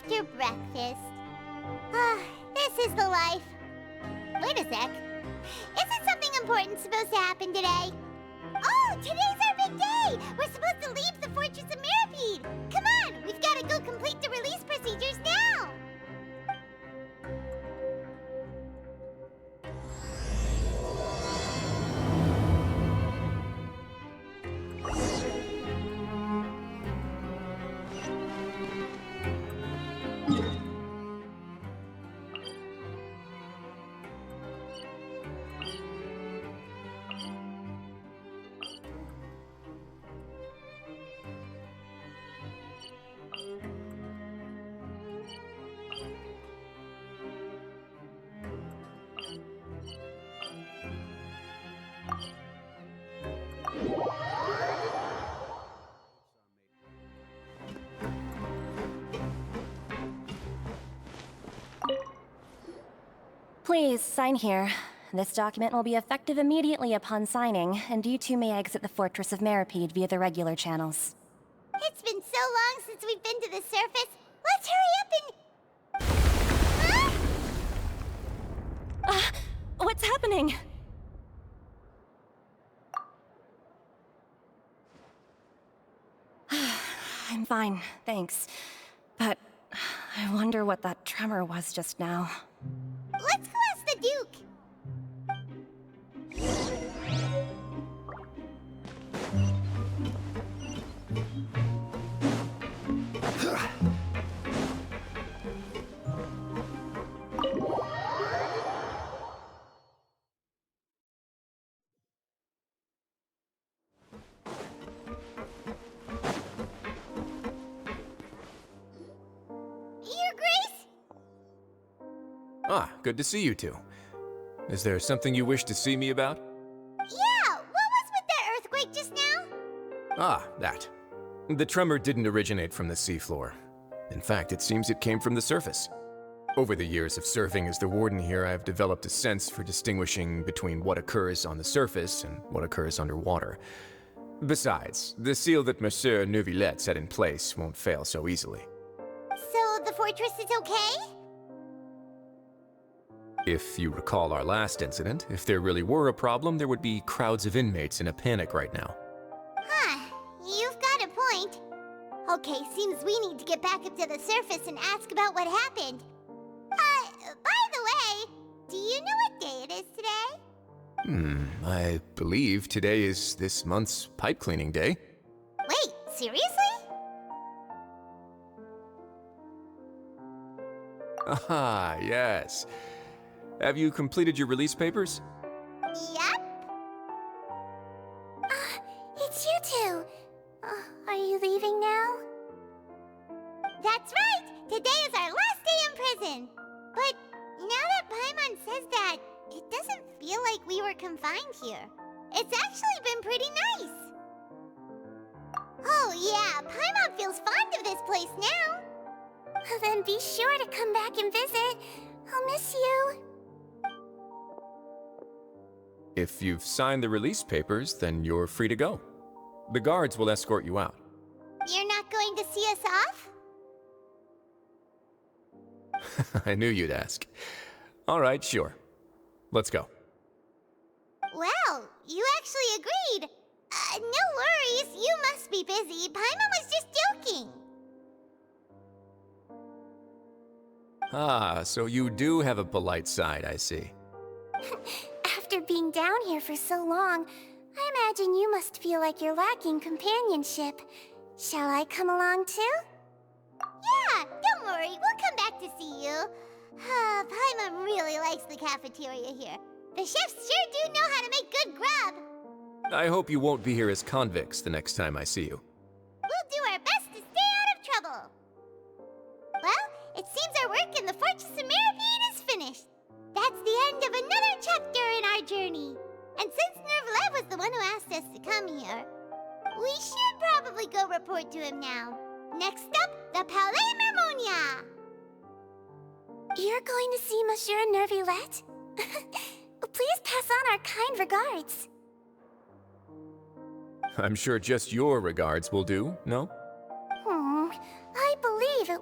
after breakfast. This is the life. Wait a sec. Isn't something important supposed to happen today? Oh, today's our big day! We're supposed to leave the Fortress of Mirapede! Come on, we've got to go complete the release procedures now! Please, sign here. This document will be effective immediately upon signing, and you two may exit the Fortress of Mirapede via the regular channels. It's been so long since we've been to the surface. Let's hurry up and... What's happening? I'm fine, thanks. But I wonder what that tremor was just now. Let's go ask the Duke. Your Grace? Ah, good to see you two. Is there something you wish to see me about? Yeah, what was with that earthquake just now? Ah, that. The tremor didn't originate from the seafloor. In fact, it seems it came from the surface. Over the years of serving as the warden here, I have developed a sense for distinguishing between what occurs on the surface and what occurs underwater. Besides, the seal that Monsieur Neuvillette set in place won't fail so easily. So the fortress is okay? If you recall our last incident, if there really were a problem, there would be crowds of inmates in a panic right now. Huh, you've got a point. Okay, seems we need to get back up to the surface and ask about what happened. By the way, do you know what day it is today? I believe today is this month's pipe cleaning day. Wait, seriously? Ah, yes. Have you completed your release papers? Yep. It's you two. Are you leaving now? That's right! Today is our last day in prison! But now that Paimon says that, it doesn't feel like we were confined here. It's actually been pretty nice. Oh yeah, Paimon feels fond of this place now. Then be sure to come back and visit. I'll miss you. If you've signed the release papers, then you're free to go. The guards will escort you out. You're not going to see us off? I knew you'd ask. All right, sure. Let's go. Well, you actually agreed. No worries, you must be busy. Paimon was just joking. Ah, so you do have a polite side, I see. After being down here for so long, I imagine you must feel like you're lacking companionship. Shall I come along too? Yeah, don't worry, we'll come back to see you. Paimon really likes the cafeteria here. The chefs sure do know how to make good grub. I hope you won't be here as convicts the next time I see you. We'll do our best to stay out of trouble. Well, it seems our work in the Fortress of Mirapede is finished. That's the end of another chapter in our journey. And since Neuvillette was the one who asked us to come here, we should probably go report to him now. Next up, the Palais Mermonia. You're going to see Monsieur Neuvillette? Please pass on our kind regards. I'm sure just your regards will do, no? I believe it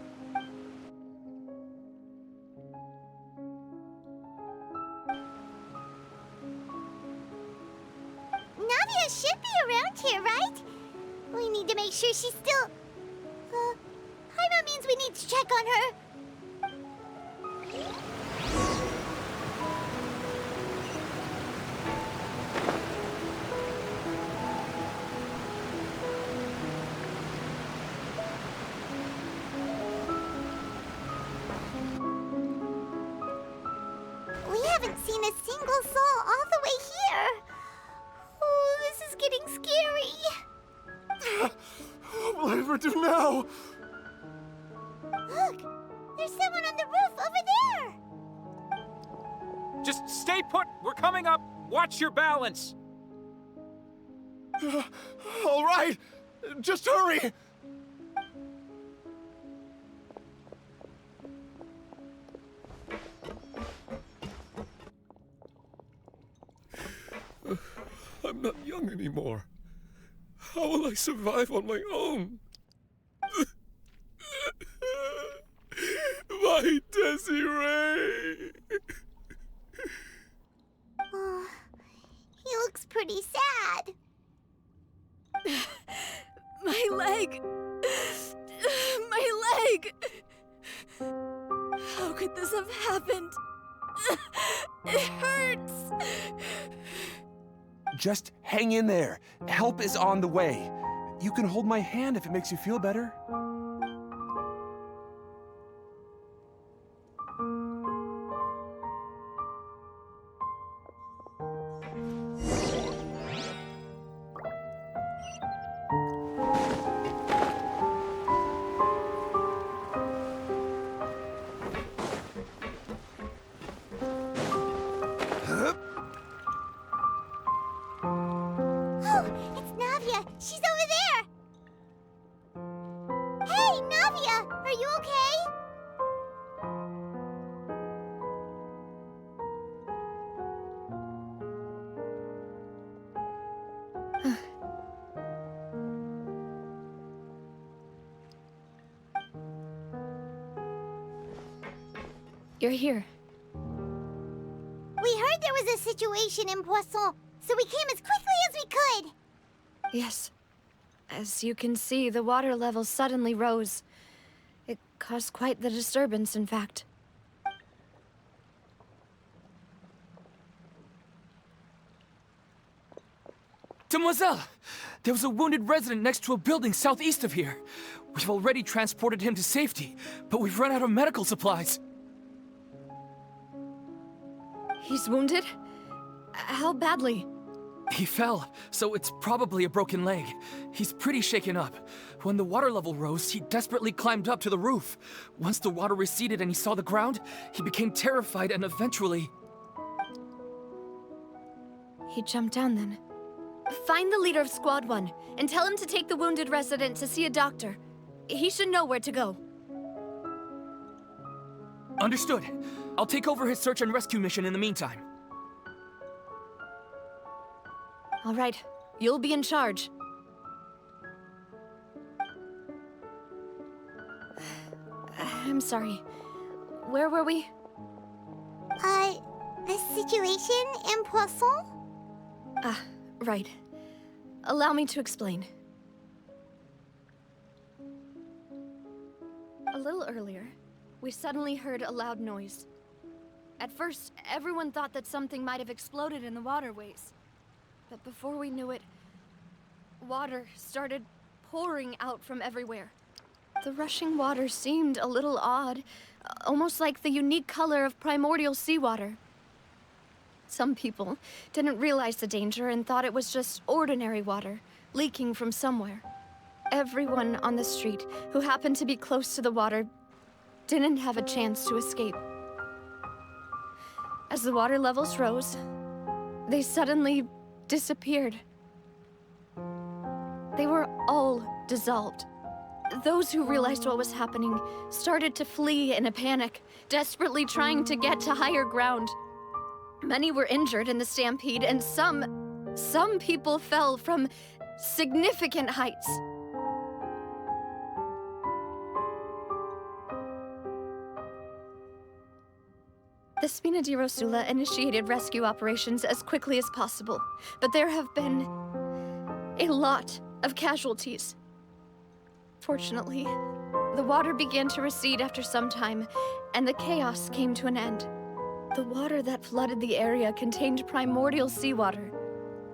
need to make sure she's still... Paimon means we need to check on her. We haven't seen a single soul all the way here. Oh, this is getting scary. What will I ever do now? Look, there's someone on the roof over there. Just stay put! We're coming up! Watch your balance! All right, just hurry! I'm not young anymore. How will I survive on my own? My Desiree! Oh, he looks pretty sad. My leg! My leg! How could this have happened? It hurts! Just hang in there. Help is on the way. You can hold my hand if it makes you feel better. Oh, it's Navia. She's over there. Hey, Navia, are you okay? You're here. We heard there was a situation in Poisson, so we came as quickly as we could. Yes. As you can see, the water level suddenly rose. It caused quite the disturbance, in fact. Demoiselle! There was a wounded resident next to a building southeast of here. We've already transported him to safety, but we've run out of medical supplies. He's wounded? How badly? He fell, so it's probably a broken leg. He's pretty shaken up. When the water level rose, he desperately climbed up to the roof. Once the water receded and he saw the ground, he became terrified and eventually... He jumped down then. Find the leader of Squad 1 and tell him to take the wounded resident to see a doctor. He should know where to go. Understood. I'll take over his search and rescue mission in the meantime. All right, you'll be in charge. I'm sorry. Where were we? The situation in Poisson? Ah, right. Allow me to explain. A little earlier, we suddenly heard a loud noise. At first, everyone thought that something might have exploded in the waterways. But before we knew it, water started pouring out from everywhere. The rushing water seemed a little odd, almost like the unique color of primordial seawater. Some people didn't realize the danger and thought it was just ordinary water, leaking from somewhere. Everyone on the street who happened to be close to the water didn't have a chance to escape. As the water levels rose, they suddenly disappeared. They were all dissolved. Those who realized what was happening started to flee in a panic, desperately trying to get to higher ground. Many were injured in the stampede, and some people fell from significant heights. The Spina di Rosula initiated rescue operations as quickly as possible, but there have been a lot of casualties. Fortunately, the water began to recede after some time, and the chaos came to an end. The water that flooded the area contained primordial seawater,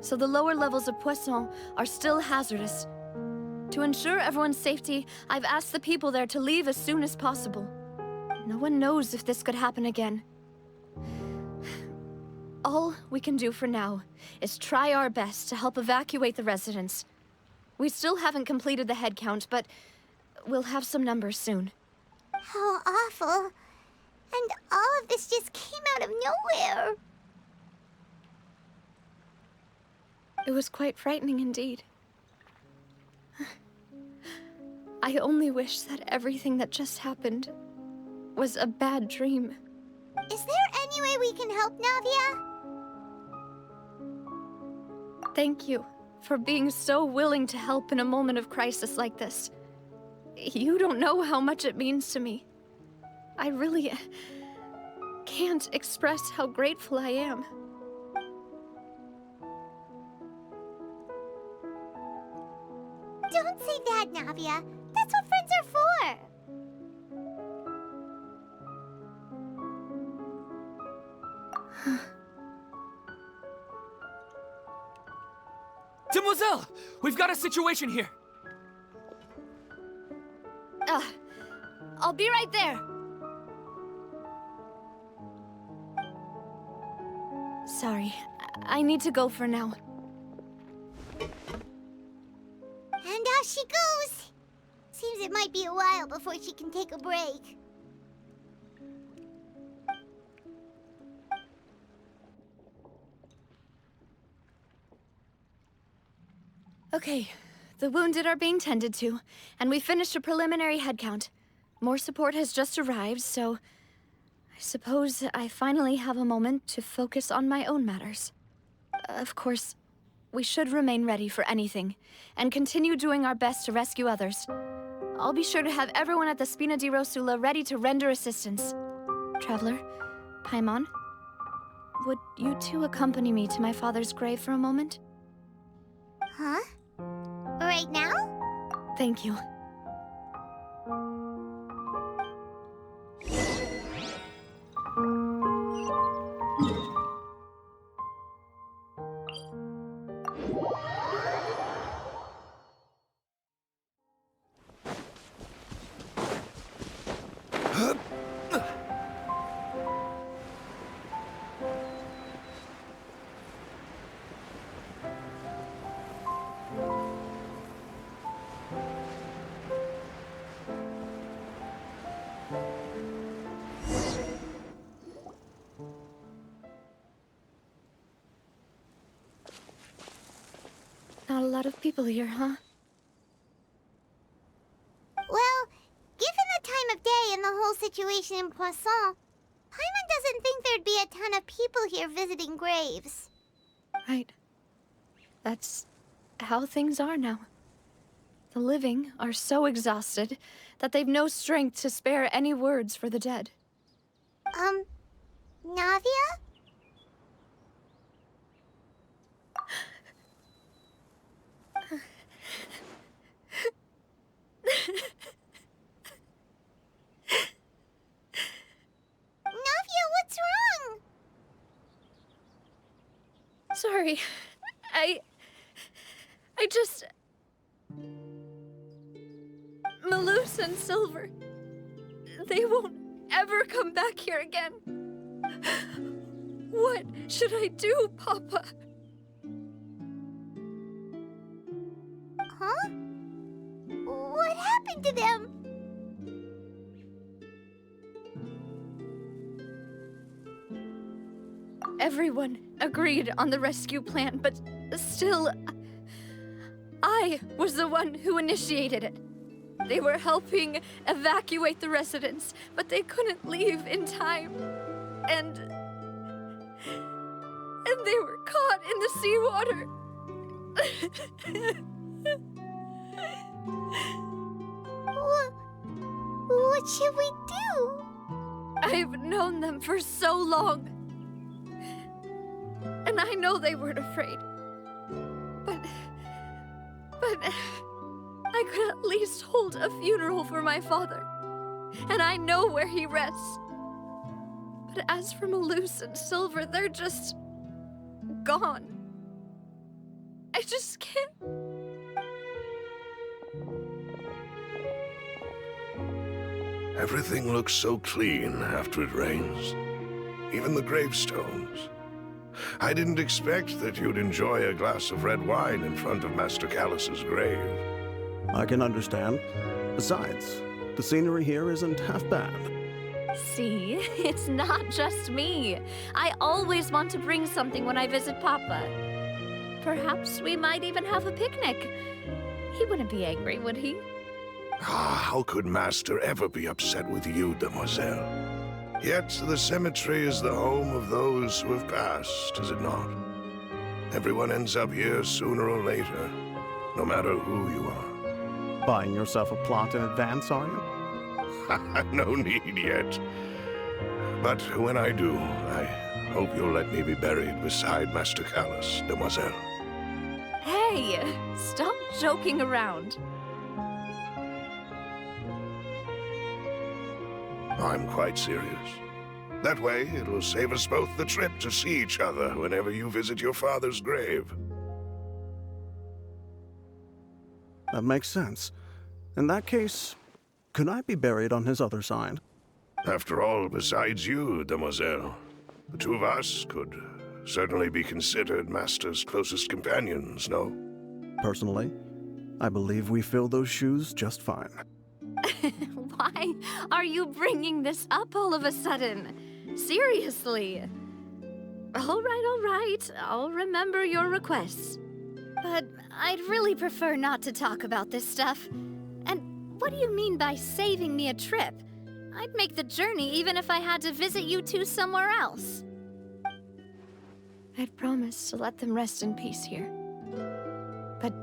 so the lower levels of Poisson are still hazardous. To ensure everyone's safety, I've asked the people there to leave as soon as possible. No one knows if this could happen again. All we can do for now is try our best to help evacuate the residents. We still haven't completed the head count, but we'll have some numbers soon. How awful. And all of this just came out of nowhere. It was quite frightening indeed. I only wish that everything that just happened was a bad dream. Is there any way we can help, Navia? Thank you for being so willing to help in a moment of crisis like this. You don't know how much it means to me. I really can't express how grateful I am. Don't say that, Navia. That's what friends are for. Demoiselle! We've got a situation here! I'll be right there. Sorry, I need to go for now. And out she goes. Seems it might be a while before she can take a break. Okay, the wounded are being tended to, and we finished a preliminary head count. More support has just arrived, so I suppose I finally have a moment to focus on my own matters. Of course, we should remain ready for anything, and continue doing our best to rescue others. I'll be sure to have everyone at the Spina di Rosula ready to render assistance. Traveler, Paimon, would you two accompany me to my father's grave for a moment? Huh? Right now? Thank you. Not a lot of people here, huh? Well, given the time of day and the whole situation in Poisson, Paimon doesn't think there'd be a ton of people here visiting graves. Right. That's how things are now. The living are so exhausted that they've no strength to spare any words for the dead. Navia? Navia, what's wrong? Sorry. I just... Malus and Silver. They won't ever come back here again. What should I do, Papa? Huh? What happened to them? Everyone agreed on the rescue plan, but still, I was the one who initiated it. They were helping evacuate the residents, but they couldn't leave in time. And they were caught in the seawater. What should we do? I've known them for so long. And I know they weren't afraid. But I could at least hold a funeral for my father. And I know where he rests. But as for Malus and Silver, they're just gone. I just can't. Everything looks so clean after it rains. Even the gravestones. I didn't expect that you'd enjoy a glass of red wine in front of Master Callus's grave. I can understand. Besides, the scenery here isn't half bad. See, it's not just me. I always want to bring something when I visit Papa. Perhaps we might even have a picnic. He wouldn't be angry, would he? How could Master ever be upset with you, Demoiselle? Yet the cemetery is the home of those who have passed, is it not? Everyone ends up here sooner or later, no matter who you are. Buying yourself a plot in advance, are you? No need yet. But when I do, I hope you'll let me be buried beside Master Callus, Demoiselle. Hey, stop joking around. I'm quite serious. That way, it'll save us both the trip to see each other whenever you visit your father's grave. That makes sense. In that case, could I be buried on his other side? After all, besides you, Demoiselle, the two of us could certainly be considered Master's closest companions, no? Personally, I believe we fill those shoes just fine. Why are you bringing this up all of a sudden? Seriously. All right. I'll remember your requests. But I'd really prefer not to talk about this stuff. And what do you mean by saving me a trip? I'd make the journey even if I had to visit you two somewhere else. I'd promised to let them rest in peace here. But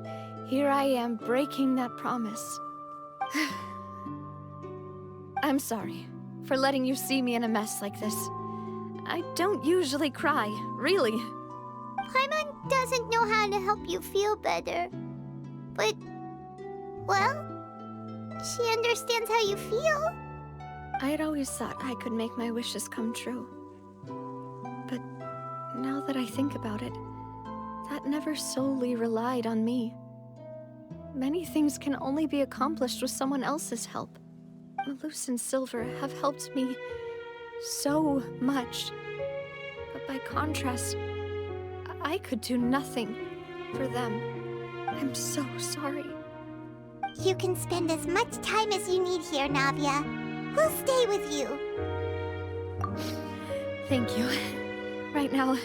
here I am breaking that promise. I'm sorry for letting you see me in a mess like this. I don't usually cry, really. Paimon doesn't know how to help you feel better. But, well, she understands how you feel. I'd always thought I could make my wishes come true. But now that I think about it, that never solely relied on me. Many things can only be accomplished with someone else's help. Malus and Silver have helped me so much. But by contrast, I could do nothing for them. I'm so sorry. You can spend as much time as you need here, Navia. We'll stay with you. Thank you. Right now,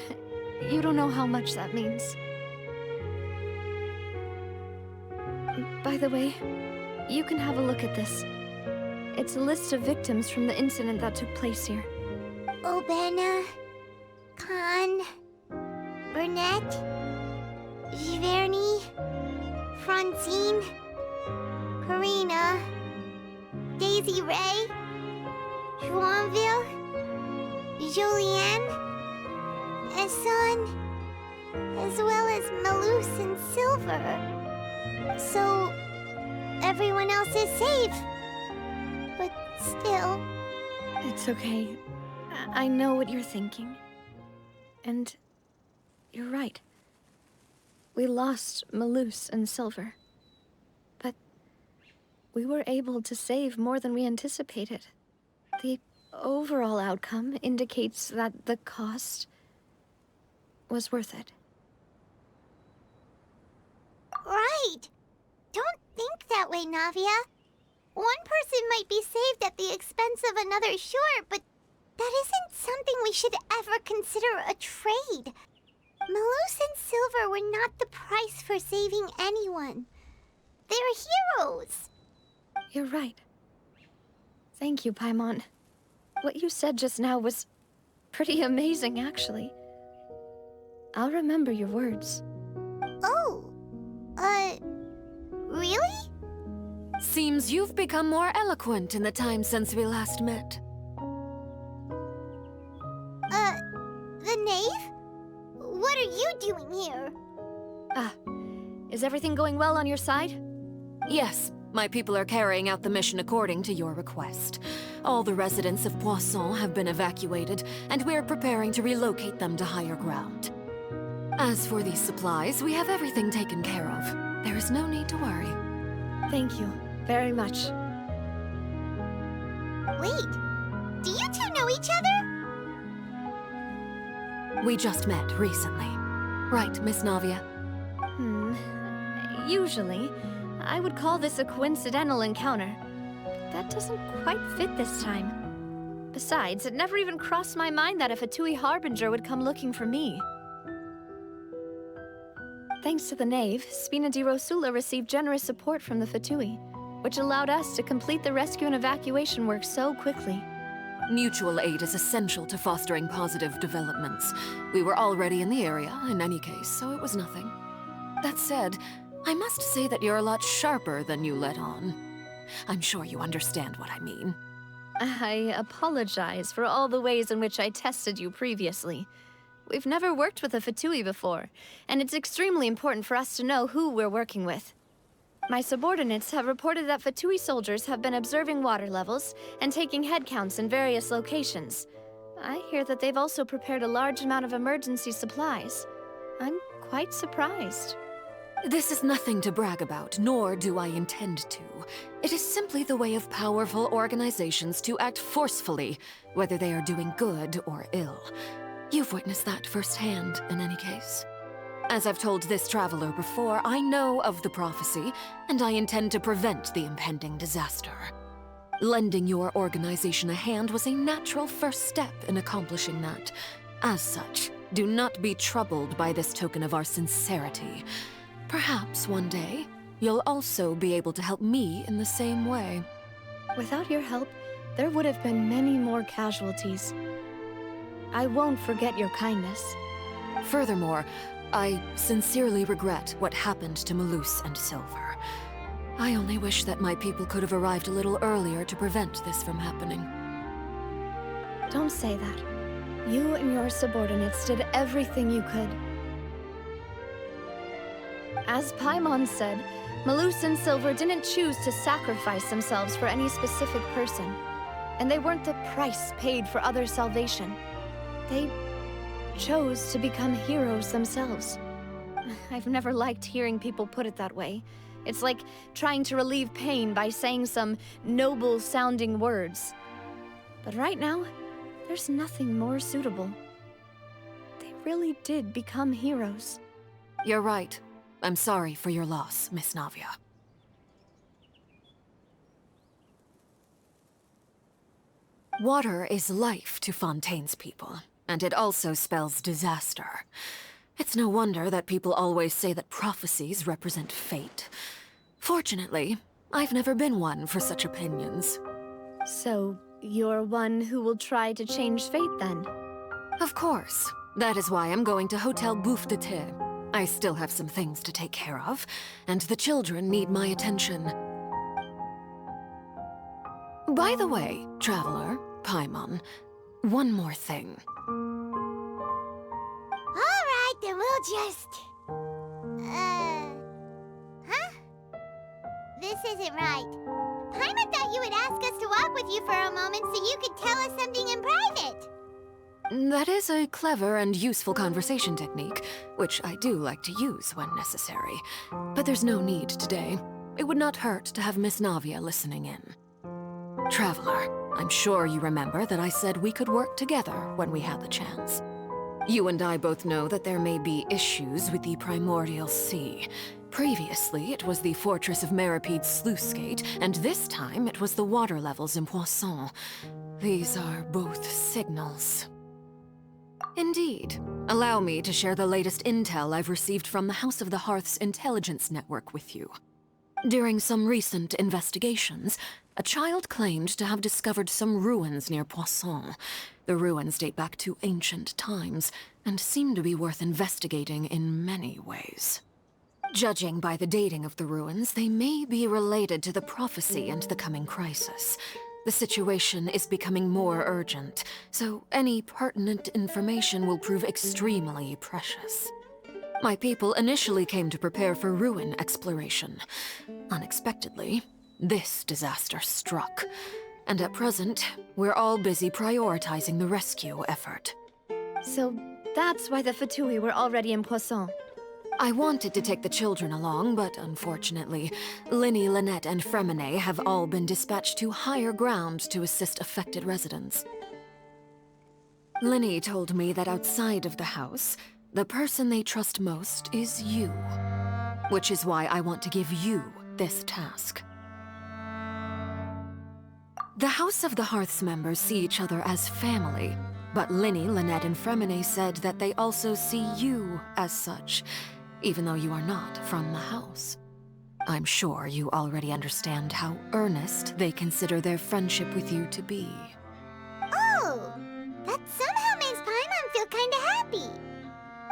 you don't know how much that means. By the way, you can have a look at this. It's a list of victims from the incident that took place here. Obena, Khan, Burnett, Giverny, Francine, Karina, Daisy Ray, Joinville, Julianne, Esson, as well as Malus and Silver. So, everyone else is safe. But still... It's okay. I know what you're thinking. And you're right. We lost Malus and Silver. But we were able to save more than we anticipated. The overall outcome indicates that the cost was worth it. Right! Don't think that way, Navia. One person might be saved at the expense of another, sure, but that isn't something we should ever consider a trade. Malus and Silver were not the price for saving anyone. They're heroes. You're right. Thank you, Paimon. What you said just now was pretty amazing, actually. I'll remember your words. Oh, really? Seems you've become more eloquent in the time since we last met. The knave? What are you doing here? Is everything going well on your side? Yes, my people are carrying out the mission according to your request. All the residents of Poisson have been evacuated, and we're preparing to relocate them to higher ground. As for these supplies, we have everything taken care of. There is no need to worry. Thank you very much. Wait, do you two know each other? We just met recently. Right, Miss Navia? Usually, I would call this a coincidental encounter. That doesn't quite fit this time. Besides, it never even crossed my mind that a Fatui Harbinger would come looking for me. Thanks to the Knave, Spina di Rosula received generous support from the Fatui, which allowed us to complete the rescue and evacuation work so quickly. Mutual aid is essential to fostering positive developments. We were already in the area, in any case, so it was nothing. That said, I must say that you're a lot sharper than you let on. I'm sure you understand what I mean. I apologize for all the ways in which I tested you previously. We've never worked with a Fatui before, and it's extremely important for us to know who we're working with. My subordinates have reported that Fatui soldiers have been observing water levels and taking head counts in various locations. I hear that they've also prepared a large amount of emergency supplies. I'm quite surprised. This is nothing to brag about, nor do I intend to. It is simply the way of powerful organizations to act forcefully, whether they are doing good or ill. You've witnessed that firsthand, in any case. As I've told this traveler before, I know of the prophecy, and I intend to prevent the impending disaster. Lending your organization a hand was a natural first step in accomplishing that. As such, do not be troubled by this token of our sincerity. Perhaps one day, you'll also be able to help me in the same way. Without your help, there would have been many more casualties. I won't forget your kindness. Furthermore, I sincerely regret what happened to Malus and Silver. I only wish that my people could have arrived a little earlier to prevent this from happening. Don't say that. You and your subordinates did everything you could. As Paimon said, Malus and Silver didn't choose to sacrifice themselves for any specific person. And they weren't the price paid for other salvation. They chose to become heroes themselves. I've never liked hearing people put it that way. It's like trying to relieve pain by saying some noble-sounding words. But right now, there's nothing more suitable. They really did become heroes. You're right. I'm sorry for your loss, Miss Navia. Water is life to Fontaine's people, and it also spells disaster. It's no wonder that people always say that prophecies represent fate. Fortunately, I've never been one for such opinions. So, you're one who will try to change fate, then? Of course. That is why I'm going to Hotel Bouffe de Thé. I still have some things to take care of, and the children need my attention. By the way, Traveler, Paimon, one more thing. Alright, then we'll just... Huh? This isn't right. Paimon thought you would ask us to walk with you for a moment so you could tell us something in private. That is a clever and useful conversation technique, which I do like to use when necessary. But there's no need today. It would not hurt to have Miss Navia listening in. Traveler, I'm sure you remember that I said we could work together when we had the chance. You and I both know that there may be issues with the Primordial Sea. Previously, it was the Fortress of Meripede's sluice gate, and this time it was the water levels in Poisson. These are both signals. Indeed. Allow me to share the latest intel I've received from the House of the Hearth's intelligence network with you. During some recent investigations, a child claimed to have discovered some ruins near Poisson. The ruins date back to ancient times, and seem to be worth investigating in many ways. Judging by the dating of the ruins, they may be related to the prophecy and the coming crisis. The situation is becoming more urgent, so any pertinent information will prove extremely precious. My people initially came to prepare for ruin exploration. Unexpectedly, this disaster struck. And at present, we're all busy prioritizing the rescue effort. So that's why the Fatui were already in Poisson. I wanted to take the children along, but unfortunately, Linny, Lynette, and Fremine have all been dispatched to higher ground to assist affected residents. Linny told me that outside of the house, the person they trust most is you. Which is why I want to give you this task. The House of the Hearth's members see each other as family, but Linny, Lynette, and Fremine said that they also see you as such, even though you are not from the house. I'm sure you already understand how earnest they consider their friendship with you to be. Oh, that somehow makes Paimon feel kinda happy.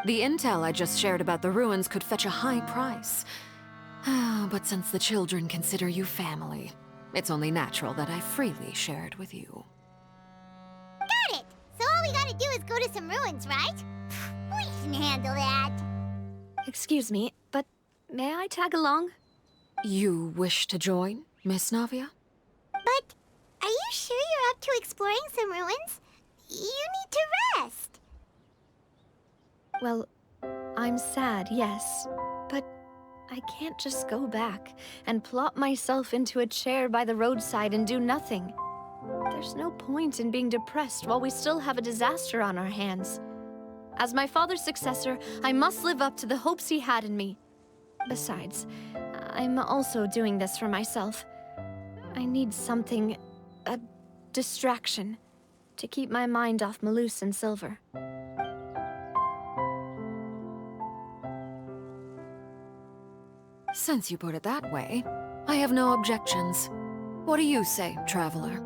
The intel I just shared about the ruins could fetch a high price. But since the children consider you family, it's only natural that I freely share it with you. Got it! So all we gotta do is go to some ruins, right? We can handle that. Excuse me, but may I tag along? You wish to join, Miss Navia? But are you sure you're up to exploring some ruins? You need to rest. Well, I'm sad, yes, but I can't just go back and plop myself into a chair by the roadside and do nothing. There's no point in being depressed while we still have a disaster on our hands. As my father's successor, I must live up to the hopes he had in me. Besides, I'm also doing this for myself. I need something, a distraction, to keep my mind off Malus and Silver. Since you put it that way, I have no objections. What do you say, traveler?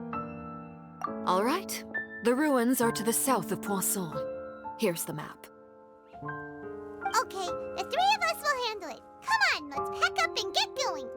All right. The ruins are to the south of Poisson. Here's the map. Okay, the three of us will handle it. Come on, let's pack up and get going.